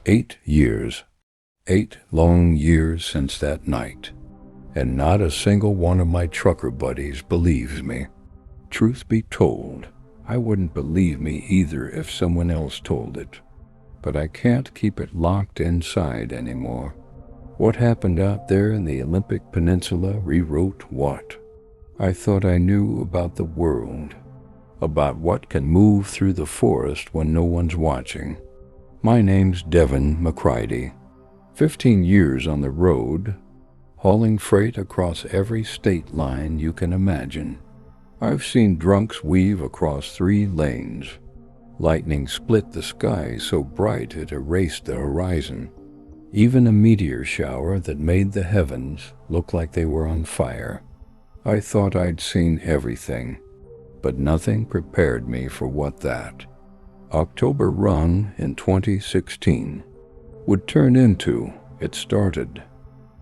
8 years. 8 long years since that night. And not a single one of my trucker buddies believes me. Truth be told, I wouldn't believe me either if someone else told it. But I can't keep it locked inside anymore. What happened out there in the Olympic Peninsula rewrote what? I thought I knew about the world, about what can move through the forest when no one's watching. My name's Devin McCridey. 15 years on the road, hauling freight across every state line you can imagine. I've seen drunks weave across 3 lanes. Lightning split the sky so bright it erased the horizon. Even a meteor shower that made the heavens look like they were on fire. I thought I'd seen everything, but nothing prepared me for what that October run in 2016 would turn into. It started,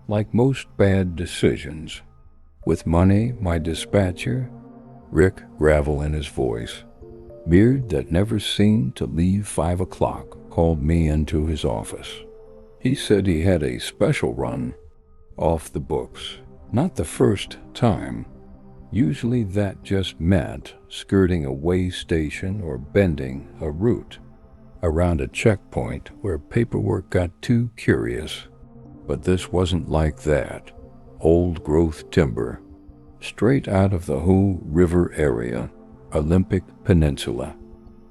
like most bad decisions, with Money, my dispatcher, Rick Gravel in his voice. Beard that never seemed to leave 5 o'clock called me into his office. He said he had a special run off the books. Not the first time. Usually that just meant skirting a way station or bending a route around a checkpoint where paperwork got too curious. But this wasn't like that. Old growth timber, straight out of the Hoh River area, Olympic Peninsula.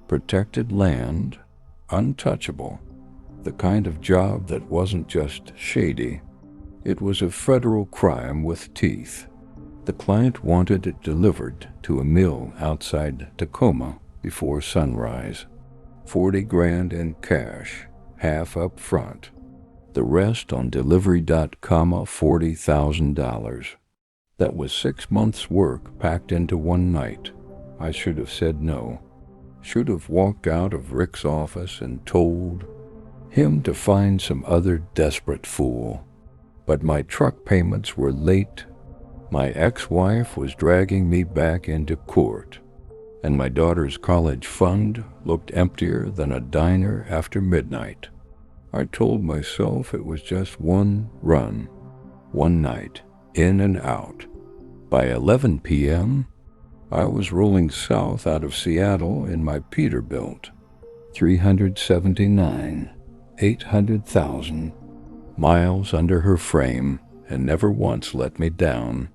Protected land, untouchable. The kind of job that wasn't just shady. It was a federal crime with teeth. The client wanted it delivered to a mill outside Tacoma before sunrise. 40 grand in cash, half up front. The rest on delivery.com, $40,000. That was 6 months' work packed into one night. I should have said no. Should have walked out of Rick's office and told him to find some other desperate fool. But my truck payments were late. My ex-wife was dragging me back into court, and my daughter's college fund looked emptier than a diner after midnight. I told myself it was just one run, one night, in and out. By 11 p.m., I was rolling south out of Seattle in my Peterbilt, 379, 800,000 miles under her frame, and never once let me down.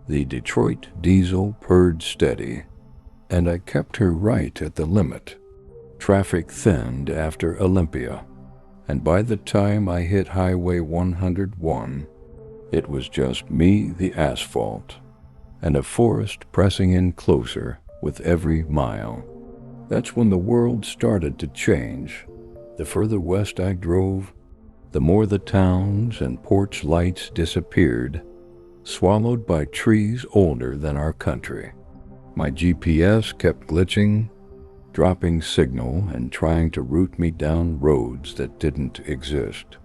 The Detroit diesel purred steady, and I kept her right at the limit. Traffic thinned after Olympia, and by the time I hit Highway 101, it was just me, the asphalt, and a forest pressing in closer with every mile. That's when the world started to change. The further west I drove, the more the towns and porch lights disappeared, swallowed by trees older than our country. My GPS kept glitching, dropping signal and trying to route me down roads that didn't exist.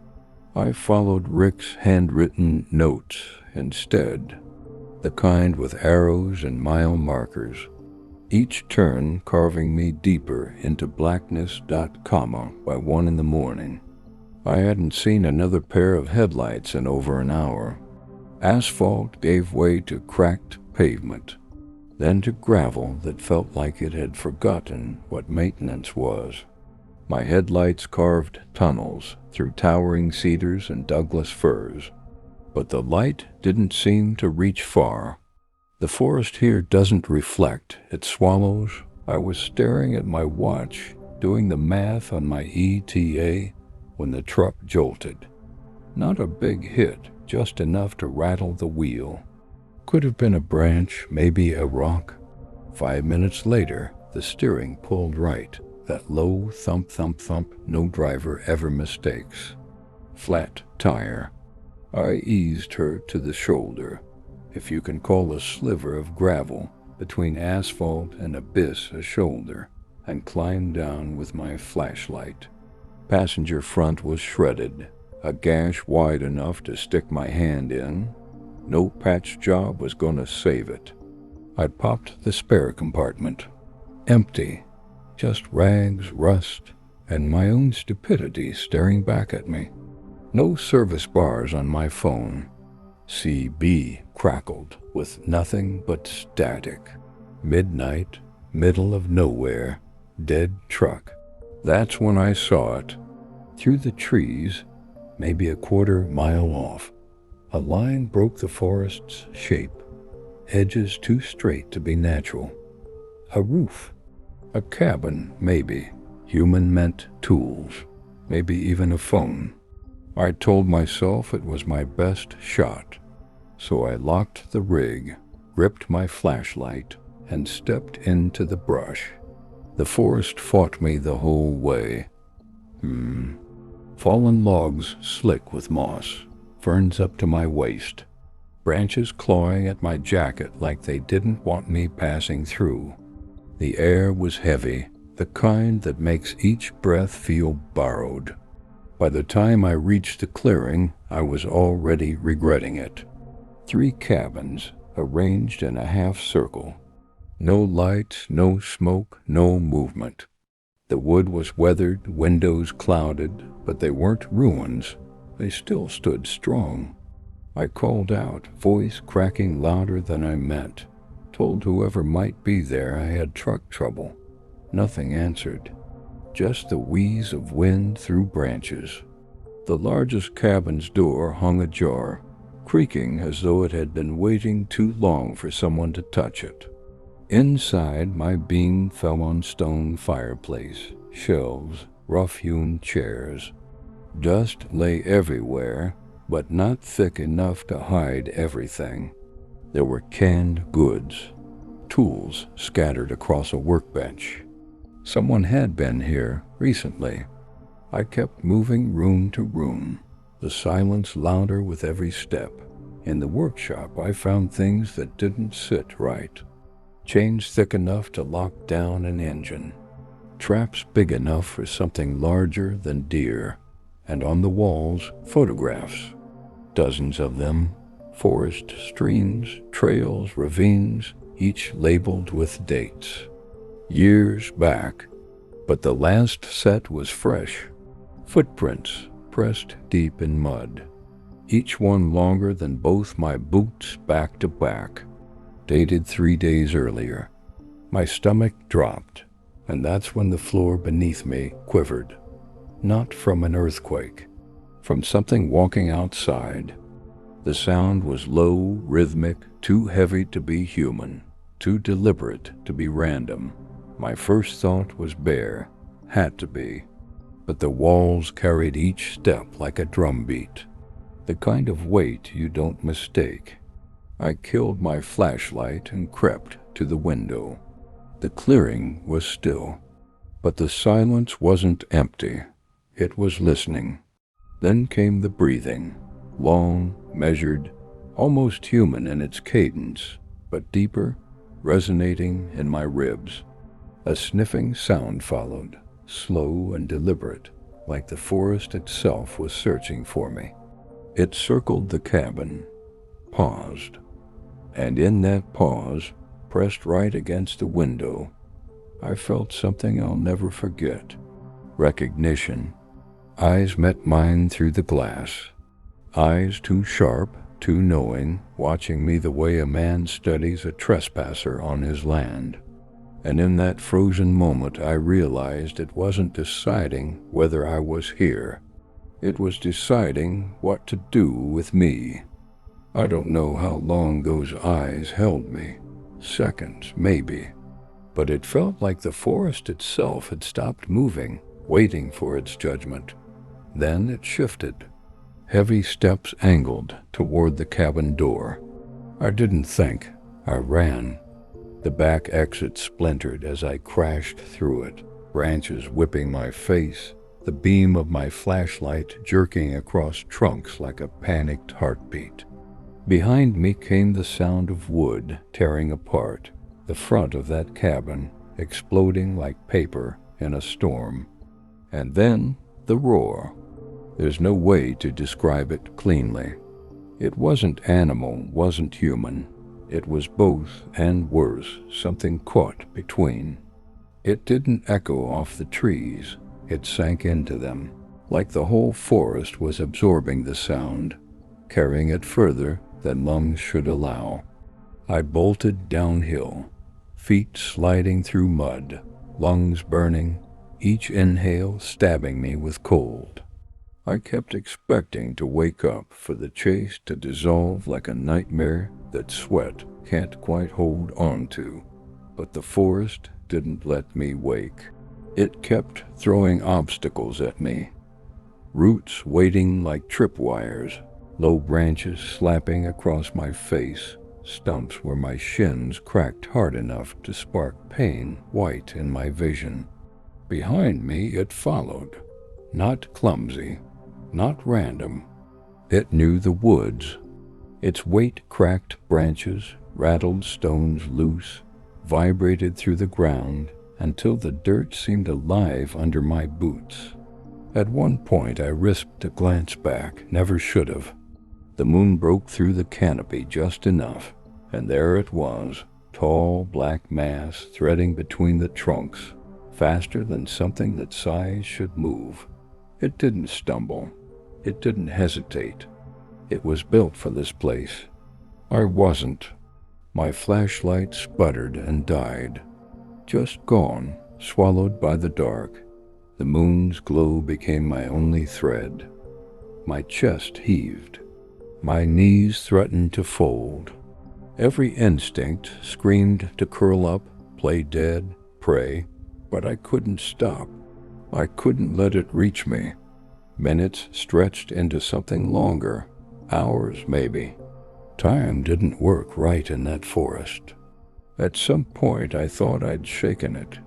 I followed Rick's handwritten notes instead, the kind with arrows and mile markers, each turn carving me deeper into blackness.com by 1 in the morning. I hadn't seen another pair of headlights in over an hour. Asphalt gave way to cracked pavement, then to gravel that felt like it had forgotten what maintenance was. My headlights carved tunnels through towering cedars and Douglas firs, but the light didn't seem to reach far. The forest here doesn't reflect, it swallows. I was staring at my watch, doing the math on my ETA, when the truck jolted. Not a big hit, just enough to rattle the wheel. Could have been a branch, maybe a rock. 5 minutes later, the steering pulled right. That low thump, thump, thump no driver ever mistakes. Flat tire. I eased her to the shoulder, if you can call a sliver of gravel between asphalt and abyss a shoulder, and climbed down with my flashlight. Passenger front was shredded, a gash wide enough to stick my hand in. No patch job was going to save it. I popped the spare compartment. Empty. Just rags, rust, and my own stupidity staring back at me. No service bars on my phone. CB crackled with nothing but static. Midnight, middle of nowhere, dead truck. That's when I saw it. Through the trees, maybe a quarter-mile off, a line broke the forest's shape, edges too straight to be natural. A roof, a cabin, maybe. Human meant tools, maybe even a phone. I told myself it was my best shot, so I locked the rig, gripped my flashlight, and stepped into the brush. The forest fought me the whole way. Fallen logs slick with moss, ferns up to my waist, branches clawing at my jacket like they didn't want me passing through. The air was heavy, the kind that makes each breath feel borrowed. By the time I reached the clearing, I was already regretting it. 3 cabins, arranged in a half circle. No lights, no smoke, no movement. The wood was weathered, windows clouded, but they weren't ruins. They still stood strong. I called out, voice cracking louder than I meant. Told whoever might be there I had truck trouble. Nothing answered. Just the wheeze of wind through branches. The largest cabin's door hung ajar, creaking as though it had been waiting too long for someone to touch it. Inside, my beam fell on stone fireplace, shelves, rough-hewn chairs. Dust lay everywhere, but not thick enough to hide everything. There were canned goods, tools scattered across a workbench. Someone had been here recently. I kept moving room to room, the silence louder with every step. In the workshop, I found things that didn't sit right. Chains thick enough to lock down an engine. Traps big enough for something larger than deer. And on the walls, photographs. Dozens of them. Forest streams, trails, ravines, each labeled with dates. Years back. But the last set was fresh. Footprints pressed deep in mud. Each one longer than both my boots back to back. Dated 3 days earlier. My stomach dropped, and that's when the floor beneath me quivered. Not from an earthquake, from something walking outside. The sound was low, rhythmic, too heavy to be human, too deliberate to be random. My first thought was bear, had to be, but the walls carried each step like a drumbeat, the kind of weight you don't mistake. I killed my flashlight and crept to the window. The clearing was still, but the silence wasn't empty. It was listening. Then came the breathing, long, measured, almost human in its cadence, but deeper, resonating in my ribs. A sniffing sound followed, slow and deliberate, like the forest itself was searching for me. It circled the cabin, paused, and in that pause, pressed right against the window, I felt something I'll never forget. Recognition. Eyes met mine through the glass. Eyes too sharp, too knowing, watching me the way a man studies a trespasser on his land. And in that frozen moment, I realized it wasn't deciding whether I was here. It was deciding what to do with me. I don't know how long those eyes held me. Seconds, maybe. But it felt like the forest itself had stopped moving, waiting for its judgment. Then it shifted. Heavy steps angled toward the cabin door. I didn't think. I ran. The back exit splintered as I crashed through it, branches whipping my face, the beam of my flashlight jerking across trunks like a panicked heartbeat. Behind me came the sound of wood tearing apart, the front of that cabin exploding like paper in a storm. And then the roar. There's no way to describe it cleanly. It wasn't animal, wasn't human. It was both and worse, something caught between. It didn't echo off the trees. It sank into them, like the whole forest was absorbing the sound, carrying it further than lungs should allow. I bolted downhill, feet sliding through mud, lungs burning, each inhale stabbing me with cold. I kept expecting to wake up for the chase to dissolve like a nightmare that sweat can't quite hold on to. But the forest didn't let me wake. It kept throwing obstacles at me. Roots waiting like tripwires, low branches slapping across my face, stumps where my shins cracked hard enough to spark pain white in my vision. Behind me it followed, not clumsy, not random. It knew the woods. Its weight cracked branches, rattled stones loose, vibrated through the ground until the dirt seemed alive under my boots. At one point I risked a glance back, never should have. The moon broke through the canopy just enough, and there it was, tall black mass threading between the trunks, faster than something that size should move. It didn't stumble. It didn't hesitate. It was built for this place. I wasn't. My flashlight sputtered and died. Just gone, swallowed by the dark. The moon's glow became my only thread. My chest heaved. My knees threatened to fold. Every instinct screamed to curl up, play dead, pray, but I couldn't stop. I couldn't let it reach me. Minutes stretched into something longer, hours maybe. Time didn't work right in that forest. At some point I thought I'd shaken it.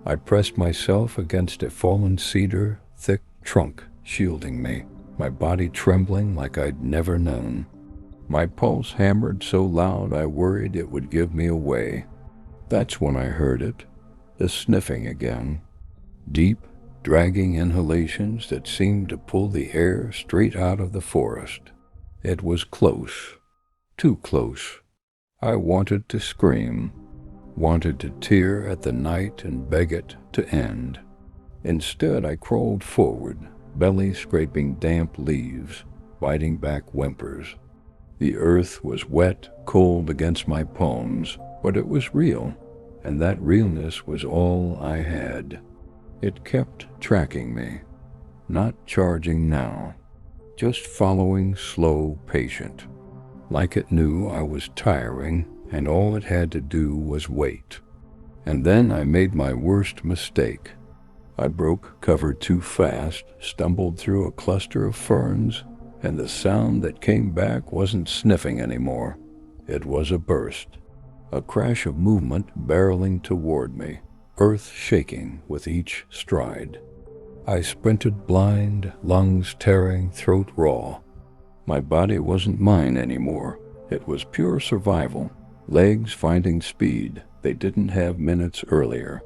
I pressed myself against a fallen cedar, thick trunk shielding me, my body trembling like I'd never known. My pulse hammered so loud I worried it would give me away. That's when I heard it, the sniffing again. Deep, dragging inhalations that seemed to pull the air straight out of the forest. It was close, too close. I wanted to scream, wanted to tear at the night and beg it to end. Instead, I crawled forward, belly scraping damp leaves, biting back whimpers. The earth was wet, cold against my palms, but it was real, and that realness was all I had. It kept tracking me, not charging now, just following slow, patient, like it knew I was tiring and all it had to do was wait. And then I made my worst mistake. I broke cover too fast, stumbled through a cluster of ferns, and the sound that came back wasn't sniffing anymore. It was a burst, a crash of movement barreling toward me, earth shaking with each stride. I sprinted blind, lungs tearing, throat raw. My body wasn't mine anymore. It was pure survival, legs finding speed they didn't have minutes earlier.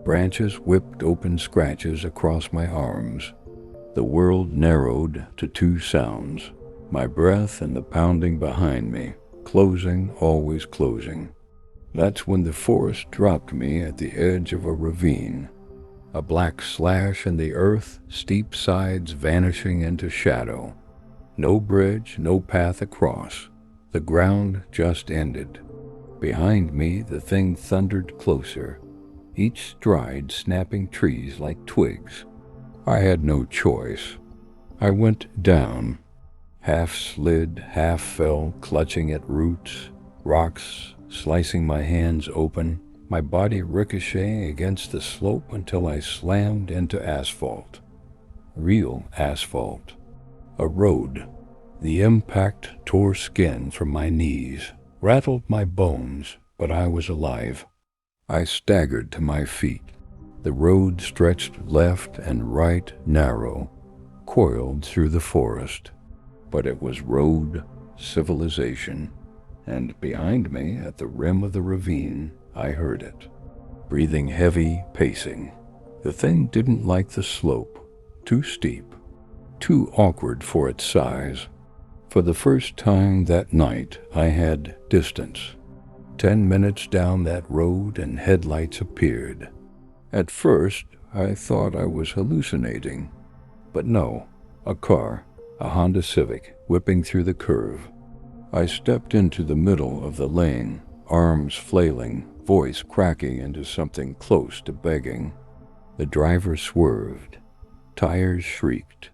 Branches whipped open scratches across my arms. The world narrowed to two sounds, my breath and the pounding behind me, closing, always closing. That's when the forest dropped me at the edge of a ravine. A black slash in the earth, steep sides vanishing into shadow. No bridge, no path across. The ground just ended. Behind me, the thing thundered closer, each stride snapping trees like twigs. I had no choice. I went down, half slid, half fell, clutching at roots, rocks, slicing my hands open, my body ricocheting against the slope until I slammed into asphalt. Real asphalt. A road. The impact tore skin from my knees, rattled my bones, but I was alive. I staggered to my feet. The road stretched left and right narrow, coiled through the forest. But it was road, civilization, and behind me at the rim of the ravine, I heard it. Breathing heavy, pacing. The thing didn't like the slope. Too steep. Too awkward for its size. For the first time that night, I had distance. 10 minutes down that road and headlights appeared. At first, I thought I was hallucinating. But no, a car, a Honda Civic, whipping through the curve. I stepped into the middle of the lane, arms flailing, voice cracking into something close to begging. The driver swerved. Tires shrieked.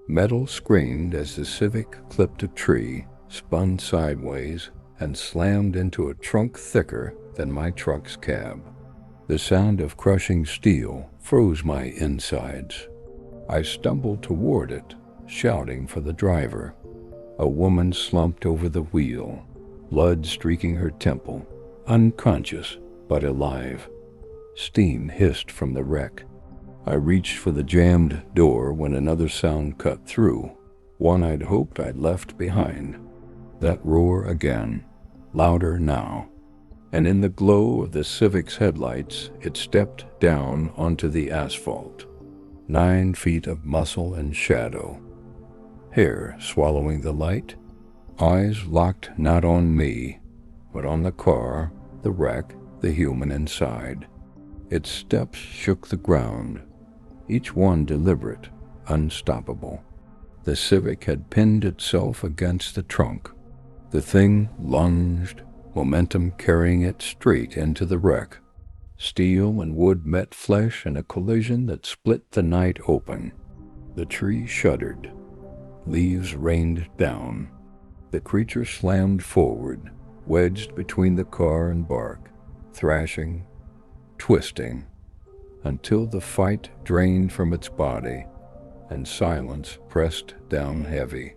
Metal screamed as the Civic clipped a tree, spun sideways, and slammed into a trunk thicker than my truck's cab. The sound of crushing steel froze my insides. I stumbled toward it, shouting for the driver. A woman slumped over the wheel, blood streaking her temple, unconscious but alive. Steam hissed from the wreck. I reached for the jammed door when another sound cut through, one I'd hoped I'd left behind. That roar again, louder now, and in the glow of the Civic's headlights, it stepped down onto the asphalt. 9 feet of muscle and shadow. Hair swallowing the light, eyes locked not on me, but on the car, the wreck, the human inside. Its steps shook the ground, each one deliberate, unstoppable. The Civic had pinned itself against the trunk. The thing lunged, momentum carrying it straight into the wreck. Steel and wood met flesh in a collision that split the night open. The tree shuddered. Leaves rained down. The creature slammed forward, wedged between the car and bark, thrashing, twisting, until the fight drained from its body and silence pressed down heavy.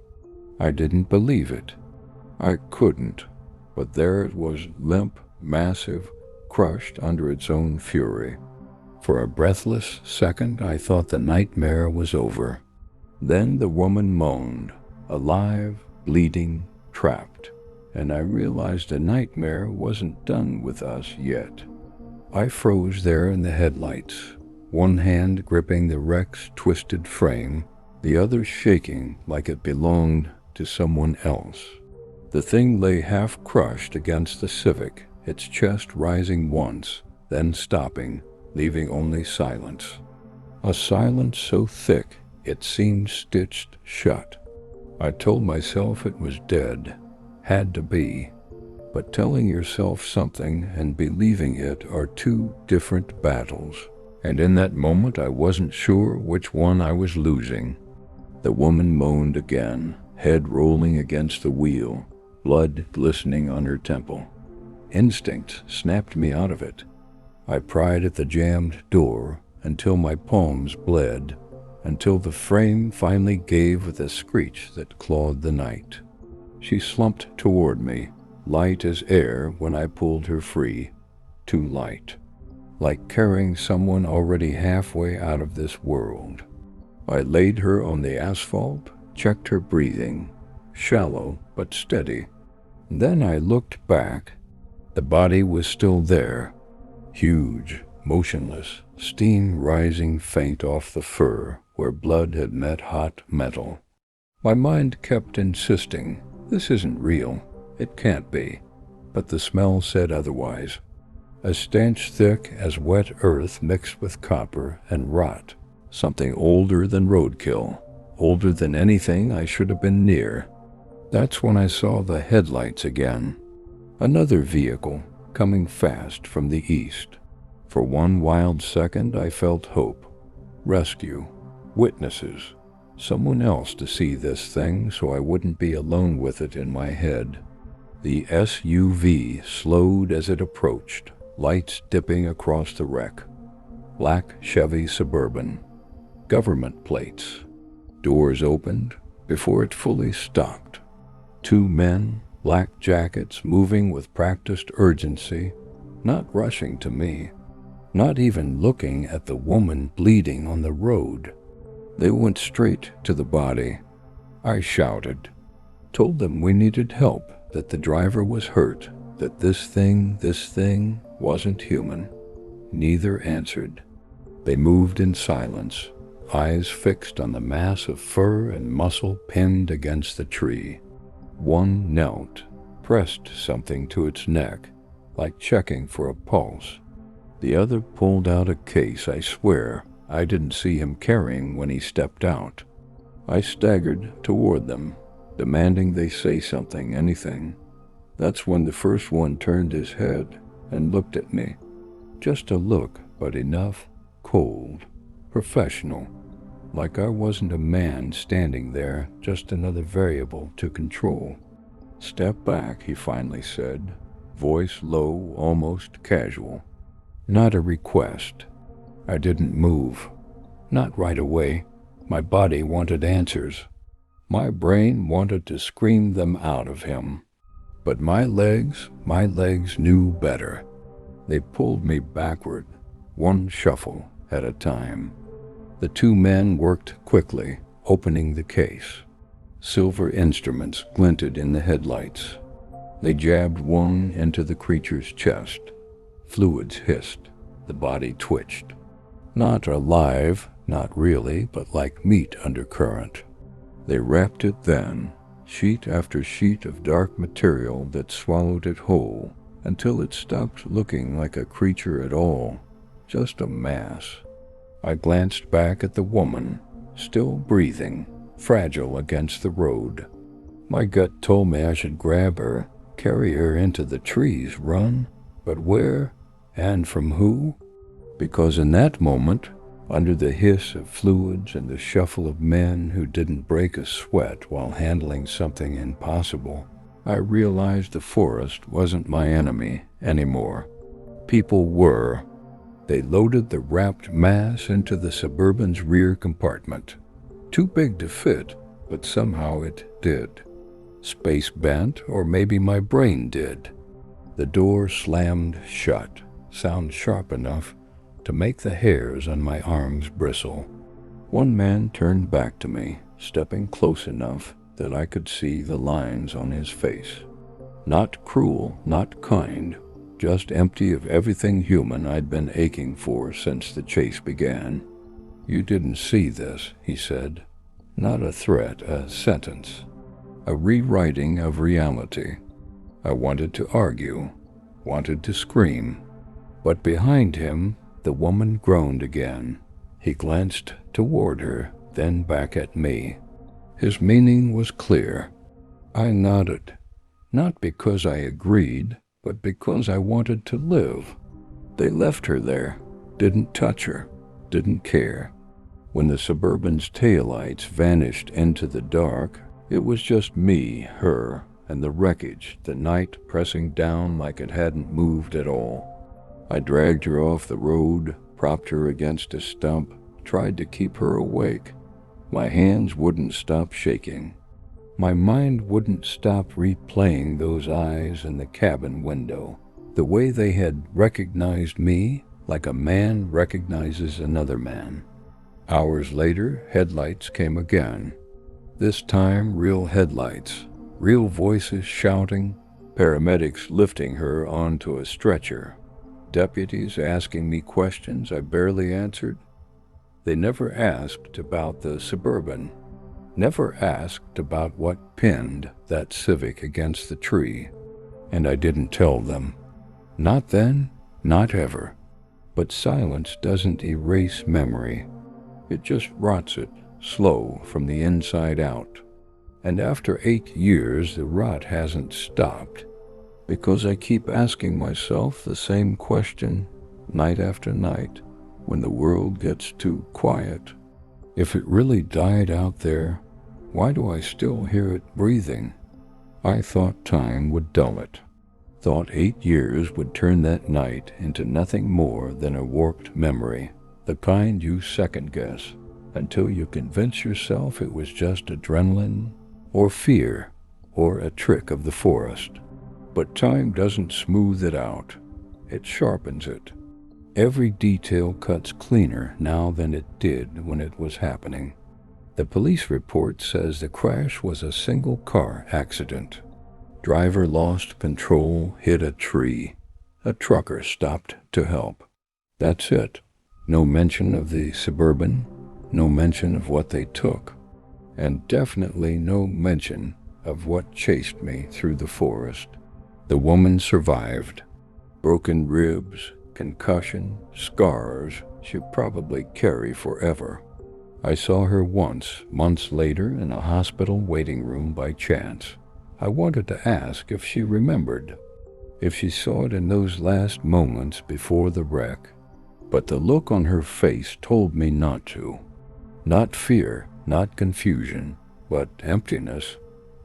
I didn't believe it. I couldn't, but there it was, limp, massive, crushed under its own fury. For a breathless second, I thought the nightmare was over. Then the woman moaned, alive, bleeding, trapped, and I realized the nightmare wasn't done with us yet. I froze there in the headlights, one hand gripping the wreck's twisted frame, the other shaking like it belonged to someone else. The thing lay half crushed against the Civic, its chest rising once, then stopping, leaving only silence. A silence so thick it seemed stitched shut. I told myself it was dead, had to be. But telling yourself something and believing it are two different battles. And in that moment I wasn't sure which one I was losing. The woman moaned again, head rolling against the wheel, blood glistening on her temple. Instinct snapped me out of it. I pried at the jammed door until my palms bled, until the frame finally gave with a screech that clawed the night. She slumped toward me, light as air when I pulled her free, too light, like carrying someone already halfway out of this world. I laid her on the asphalt, checked her breathing, shallow but steady. Then I looked back. The body was still there, huge, motionless, steam rising faint off the fur where blood had met hot metal. My mind kept insisting, this isn't real, it can't be, but the smell said otherwise. A stench thick as wet earth mixed with copper and rot, something older than roadkill, older than anything I should have been near. That's when I saw the headlights again. Another vehicle, coming fast from the east. For one wild second I felt hope, rescue, witnesses, someone else to see this thing so I wouldn't be alone with it in my head. The SUV slowed as it approached, lights dipping across the wreck. Black Chevy Suburban. Government plates. Doors opened before it fully stopped. 2 men, black jackets, moving with practiced urgency, not rushing to me, not even looking at the woman bleeding on the road. They went straight to the body. I shouted, told them we needed help, that the driver was hurt, that this thing wasn't human. Neither answered. They moved in silence, eyes fixed on the mass of fur and muscle pinned against the tree. One knelt, pressed something to its neck, like checking for a pulse. The other pulled out a case, I swear, I didn't see him carrying when he stepped out. I staggered toward them, demanding they say something, anything. That's when the first one turned his head and looked at me. Just a look, but enough, cold, professional, like I wasn't a man standing there, just another variable to control. "Step back," he finally said, voice low, almost casual. Not a request. I didn't move. Not right away. My body wanted answers. My brain wanted to scream them out of him. But my legs knew better. They pulled me backward, one shuffle at a time. The two men worked quickly, opening the case. Silver instruments glinted in the headlights. They jabbed one into the creature's chest. Fluids hissed. The body twitched. Not alive, not really, but like meat undercurrent. They wrapped it then, sheet after sheet of dark material that swallowed it whole, until it stopped looking like a creature at all, just a mass. I glanced back at the woman, still breathing, fragile against the road. My gut told me I should grab her, carry her into the trees, run, but where and from who? Because in that moment, under the hiss of fluids and the shuffle of men who didn't break a sweat while handling something impossible, I realized the forest wasn't my enemy anymore. People were. They loaded the wrapped mass into the Suburban's rear compartment. Too big to fit, but somehow it did. Space bent, or maybe my brain did. The door slammed shut, sound sharp enough to make the hairs on my arms bristle. One man turned back to me, stepping close enough that I could see the lines on his face. Not cruel, not kind, just empty of everything human I'd been aching for since the chase began. "You didn't see this," he said. Not a threat, a sentence. A rewriting of reality. I wanted to argue, wanted to scream. But behind him, the woman groaned again. He glanced toward her, then back at me. His meaning was clear. I nodded, not because I agreed, but because I wanted to live. They left her there, didn't touch her, didn't care. When the Suburban's taillights vanished into the dark, it was just me, her, and the wreckage, the night pressing down like it hadn't moved at all. I dragged her off the road, propped her against a stump, tried to keep her awake. My hands wouldn't stop shaking. My mind wouldn't stop replaying those eyes in the cabin window, the way they had recognized me like a man recognizes another man. Hours later, headlights came again. This time, real headlights, real voices shouting, paramedics lifting her onto a stretcher, deputies asking me questions I barely answered. They never asked about the Suburban, never asked about what pinned that Civic against the tree, and I didn't tell them. Not then, not ever. But silence doesn't erase memory. It just rots it, slow from the inside out. And after 8 years, the rot hasn't stopped, because I keep asking myself the same question night after night when the world gets too quiet. If it really died out there, why do I still hear it breathing? I thought time would dull it. Thought 8 years would turn that night into nothing more than a warped memory, the kind you second-guess until you convince yourself it was just adrenaline or fear or a trick of the forest. But time doesn't smooth it out. It sharpens it. Every detail cuts cleaner now than it did when it was happening. The police report says the crash was a single-car accident. Driver lost control, hit a tree. A trucker stopped to help. That's it. No mention of the Suburban, no mention of what they took, and definitely no mention of what chased me through the forest. The woman survived. Broken ribs, concussion, scars, she'd probably carry forever. I saw her once, months later, in a hospital waiting room by chance. I wanted to ask if she remembered, if she saw it in those last moments before the wreck. But the look on her face told me not to. Not fear, not confusion, but emptiness,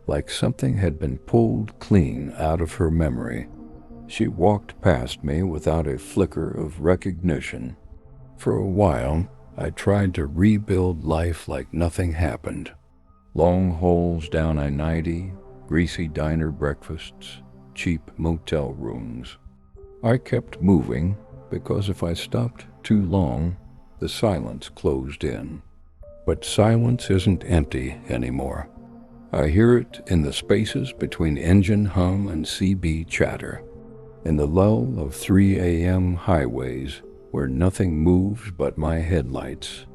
like something had been pulled clean out of her memory. She walked past me without a flicker of recognition. For a while, I tried to rebuild life like nothing happened. Long hauls down I-90, greasy diner breakfasts, cheap motel rooms. I kept moving because if I stopped too long, the silence closed in. But silence isn't empty anymore. I hear it in the spaces between engine hum and CB chatter, in the lull of 3 a.m. highways where nothing moves but my headlights.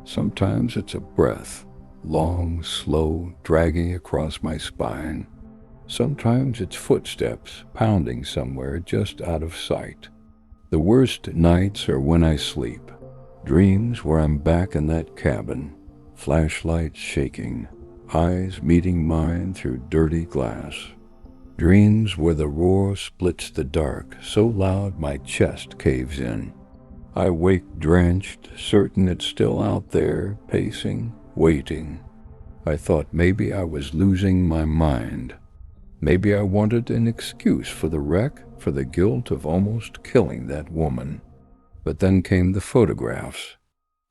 Sometimes it's a breath, long, slow, dragging across my spine. Sometimes it's footsteps pounding somewhere just out of sight. The worst nights are when I sleep. Dreams where I'm back in that cabin, flashlights shaking, eyes meeting mine through dirty glass. Dreams where the roar splits the dark so loud my chest caves in. I wake drenched, certain it's still out there, pacing, waiting. I thought maybe I was losing my mind. Maybe I wanted an excuse for the wreck, for the guilt of almost killing that woman. But then came the photographs.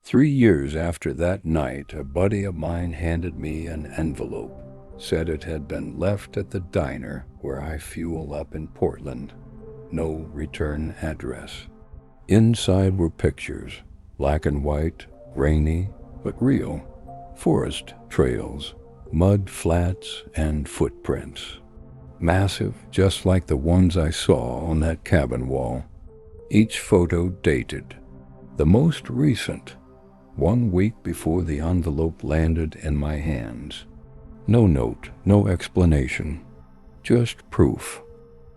3 years after that night, a buddy of mine handed me an envelope, said it had been left at the diner where I fuel up in Portland. No return address. Inside were pictures, black and white, grainy, but real. Forest trails, mud flats, and footprints. Massive, just like the ones I saw on that cabin wall. Each photo dated. The most recent, 1 week before the envelope landed in my hands. No note, no explanation, just proof.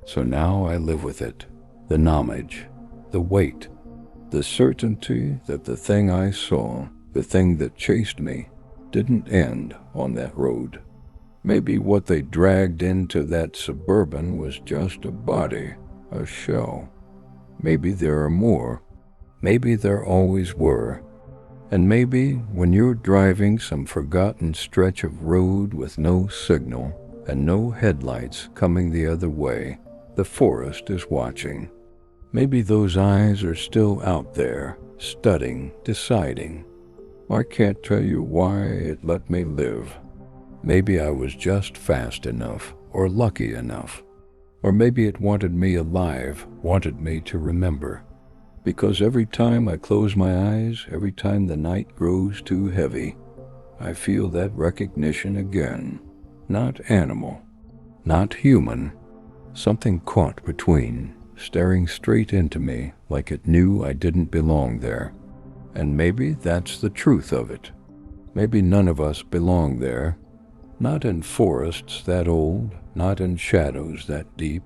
So now I live with it, the knowledge, the weight, the certainty that the thing I saw, the thing that chased me, didn't end on that road. Maybe what they dragged into that Suburban was just a body, a shell. Maybe there are more. Maybe there always were. And maybe when you're driving some forgotten stretch of road with no signal and no headlights coming the other way, the forest is watching. Maybe those eyes are still out there, studying, deciding. I can't tell you why it let me live. Maybe I was just fast enough, or lucky enough. Or maybe it wanted me alive, wanted me to remember. Because every time I close my eyes, every time the night grows too heavy, I feel that recognition again. Not animal, not human. Something caught between, staring straight into me like it knew I didn't belong there. And maybe that's the truth of it. Maybe none of us belong there. Not in forests that old, not in shadows that deep.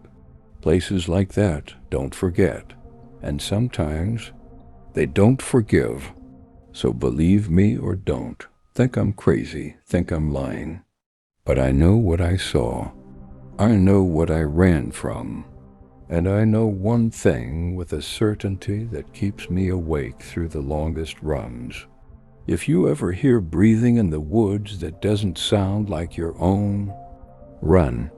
Places like that don't forget. And sometimes they don't forgive. So believe me or don't. Think I'm crazy, think I'm lying. But I know what I saw. I know what I ran from. And I know one thing with a certainty that keeps me awake through the longest runs. If you ever hear breathing in the woods that doesn't sound like your own, run.